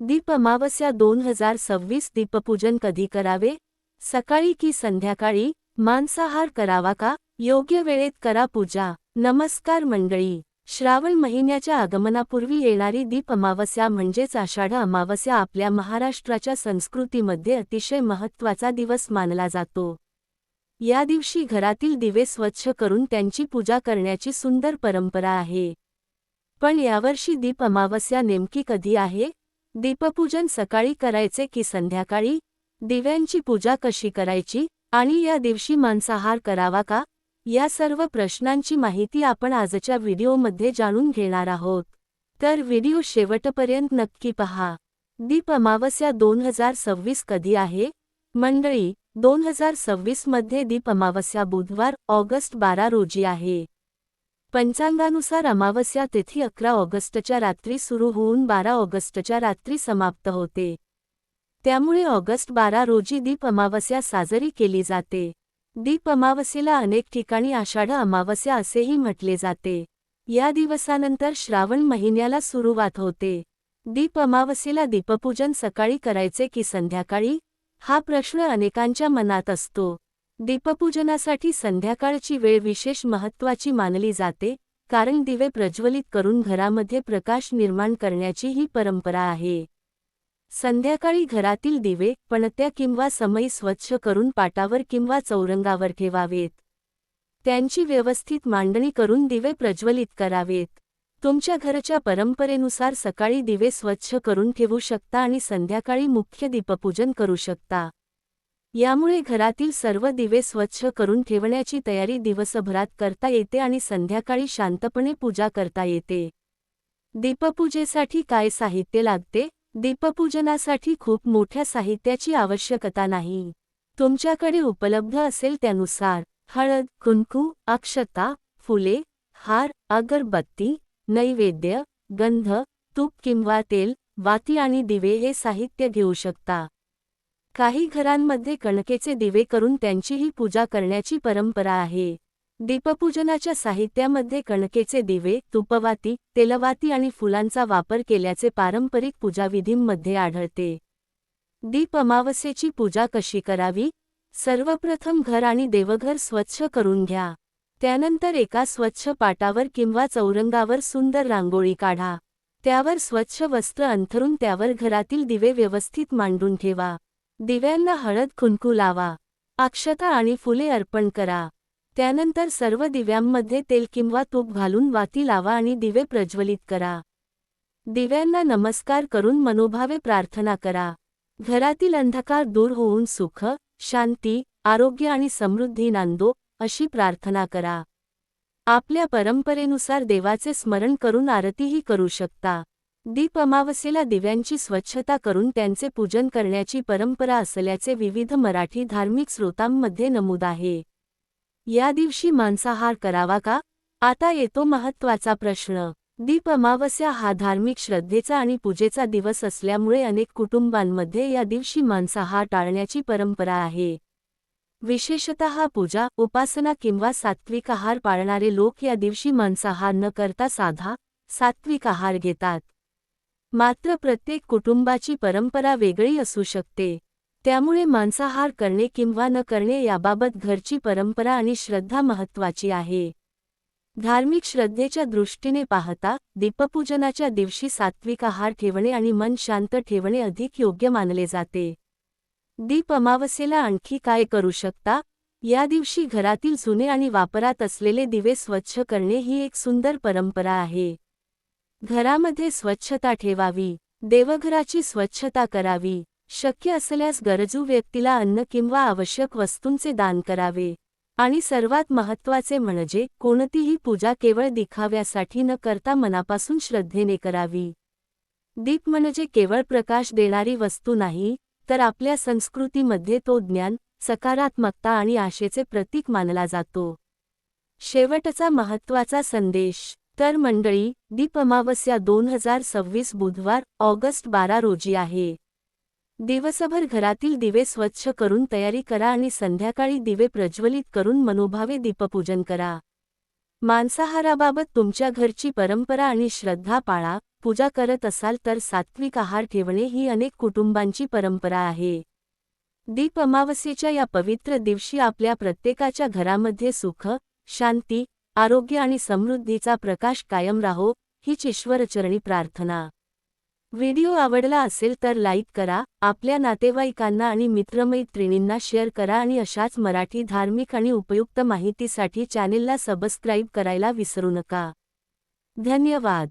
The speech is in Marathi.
दीप अमावस्या 2026 दीपपूजन कधी करावे? सकाळी की संध्याकाळी? मांसाहार करावा का? योग्य वेळेत करा पूजा. नमस्कार मंडळी. श्रावण महिन्याच्या आगमनापूर्वी येणारी दीप अमावस्या म्हणजेच आषाढ अमावस्या आपल्या महाराष्ट्राच्या संस्कृतीमध्ये अतिशय महत्त्वाचा दिवस मानला जातो. या दिवशी घरातील दिवे स्वच्छ करून त्यांची पूजा करण्याची सुंदर परंपरा आहे. पण यावर्षी दीप अमावस्या नेमकी कधी आहे? दीपपूजन सकाळी करायचे की संध्याकाळी? दिव्यांची पूजा कशी करायची? आणि या दिवशी मांसाहार करावा का? या सर्व प्रश्नांची माहिती आपण आजच्या व्हिडिओमध्ये जाणून घेणार आहोत. तर व्हिडिओ शेवटपर्यंत नक्की पहा. दीप अमावस्या 2026 कधी आहे? मंडळी, 2026 मध्ये दीप अमावस्या बुधवार ऑगस्ट 12 रोजी आहे. पंचांगानुसार अमावस्या तिथी 11 ऑगस्टच्या रात्री सुरू होऊन 12 ऑगस्टच्या रात्री समाप्त होते. त्यामुळे ऑगस्ट 12 रोजी दीप अमावस्या साजरी केली जाते. दीप अमावस्येला अनेक ठिकाणी आषाढ अमावस्या असेही म्हटले जाते. या दिवसानंतर श्रावण महिन्याला सुरुवात होते. दीप अमावस्येला दीपपूजन सकाळी करायचे की संध्याकाळी? हा प्रश्न अनेकांच्या मनात असतो. दीपपूजनासाठी संध्याकाळची वेळ विशेष महत्त्वाची मानली जाते, कारण दिवे प्रज्वलित करून घरामध्ये प्रकाश निर्माण करण्याची ही परंपरा आहे. संध्याकाळी घरातील दिवे पणत्या किंवा समई स्वच्छ करून पाटावर किंवा चौरंगावर ठेवावेत. त्यांची व्यवस्थित मांडणी करून दिवे प्रज्वलित करावेत. तुमच्या घरच्या परंपरेनुसार सकाळी दिवे स्वच्छ करून ठेवू शकता आणि संध्याकाळी मुख्य दीपपूजन करू शकता. यामुळे घरातील सर्व दिवे स्वच्छ करून ठेवण्याची तयारी दिवसभरात करता येते आणि संध्याकाळी शांतपणे पूजा करता येते. दीपपूजेसाठी काय साहित्य लागते? दीपपूजनासाठी खूप मोठ्या साहित्याची आवश्यकता नाही. तुमच्याकडे उपलब्ध असेल त्यानुसार हळद, कुंकू, अक्षता, फुले, हार, अगरबत्ती, नैवेद्य, गंध, तूप किंवा तेल, वाती आणि दिवे हे साहित्य घेऊ शकता. काही घरांमध्ये कणकेचे दिवे करून त्यांचीही पूजा करण्याची परंपरा आहे. दीपपूजनाच्या साहित्यामध्ये कणकेचे दिवे, तुपवाती, तेलवाती आणि फुलांचा वापर केल्याचे पारंपरिक पूजाविधींमध्ये आढळते. दीप अमावस्येची पूजा कशी करावी? सर्वप्रथम घर आणि देवघर स्वच्छ करून घ्या. त्यानंतर एका स्वच्छ पाटावर किंवा चौरंगावर सुंदर रांगोळी काढा. त्यावर स्वच्छ वस्त्र अंथरून त्यावर घरातील दिवे व्यवस्थित मांडून ठेवा. दिव्यांना हळद कुंकू लावा. अक्षता आणि फुले अर्पण करा. त्यानंतर सर्व दिव्यांमध्ये तेल किंवा तूप घालून वाती लावा आणि दिवे प्रज्वलित करा. दिव्यांना नमस्कार करून मनोभावे प्रार्थना करा. घरातील अंधकार दूर होऊन सुख, शांती, आरोग्य आणि समृद्धी नांदो, अशी प्रार्थना करा. आपल्या परंपरेनुसार देवाचे स्मरण करून आरतीही करू शकता. दीप अमावस्येला दिव्यांची स्वच्छता करून त्यांचे पूजन करण्याची परंपरा असल्याचे विविध मराठी धार्मिक स्रोतांमध्ये नमूद आहे. या दिवशी मांसाहार करावा का? आता येतो महत्त्वाचा प्रश्न. दीप अमावस्या हा धार्मिक श्रद्धेचा आणि पूजेचा दिवस असल्यामुळे अनेक कुटुंबांमध्ये या दिवशी मांसाहार टाळण्याची परंपरा आहे. विशेषतः पूजा, उपासना किंवा सात्विक आहार पाळणारे लोक या दिवशी मांसाहार न करता साधा, सात्विक आहार घेतात. मात्र प्रत्येक कुटुंबाची परंपरा वेगळी असू शकते. त्यामुळे मांसाहार करणे किंवा न करणे याबाबत घरची परंपरा आणि श्रद्धा महत्त्वाची आहे. धार्मिक श्रद्धेच्या दृष्टीने पाहता, दीपपूजनाच्या दिवशी सात्विक आहार ठेवणे आणि मन शांत ठेवणे अधिक योग्य मानले जाते. दीप अमावस्येला आणखी काय करू शकता? या दिवशी घरातील जुने आणि वापरात असलेले दिवे स्वच्छ करणे ही एक सुंदर परंपरा आहे. घरामध्ये स्वच्छता ठेवावी. देवघराची स्वच्छता करावी. शक्य असल्यास गरजू व्यक्तीला अन्न किंवा आवश्यक वस्तूंचे दान करावे. आणि सर्वात महत्त्वाचे म्हणजे कोणतीही पूजा केवळ दिखाव्यासाठी न करता मनापासून श्रद्धेने करावी. दीप म्हणजे केवळ प्रकाश देणारी वस्तू नाही, तर आपल्या संस्कृतीमध्ये तो ज्ञान, सकारात्मकता आणि आशेचे प्रतीक मानला जातो. शेवटचा महत्त्वाचा संदेश. तर मंडळी, दीप अमावस्या 2026 बुधवार ऑगस्ट 12 रोजी आहे. दिवसभर घरातील दिवे स्वच्छ करून तयारी करा आणि संध्याकाळी दिवे प्रज्वलित करून मनोभावे दीपपूजन करा. मांसाहाराबाबत तुमच्या घरची परंपरा आणि श्रद्धा पाळा. पूजा करत असाल तर सात्विक आहार ठेवणे ही अनेक कुटुंबांची परंपरा आहे. दीप अमावस्येच्या या पवित्र दिवशी आपल्या प्रत्येकाच्या घरामध्ये सुख, शांती, आरोग्य आणि समृद्धीचा प्रकाश कायम राहो, हीच ईश्वरचरणी प्रार्थना. व्हिडिओ आवडला असेल तर लाईक करा, आपल्या नातेवाईकांना आणि मित्रमैत्रिणींना शेअर करा आणि अशाच मराठी धार्मिक आणि उपयुक्त माहितीसाठी चॅनेलला सबस्क्राईब करायला विसरू नका. धन्यवाद.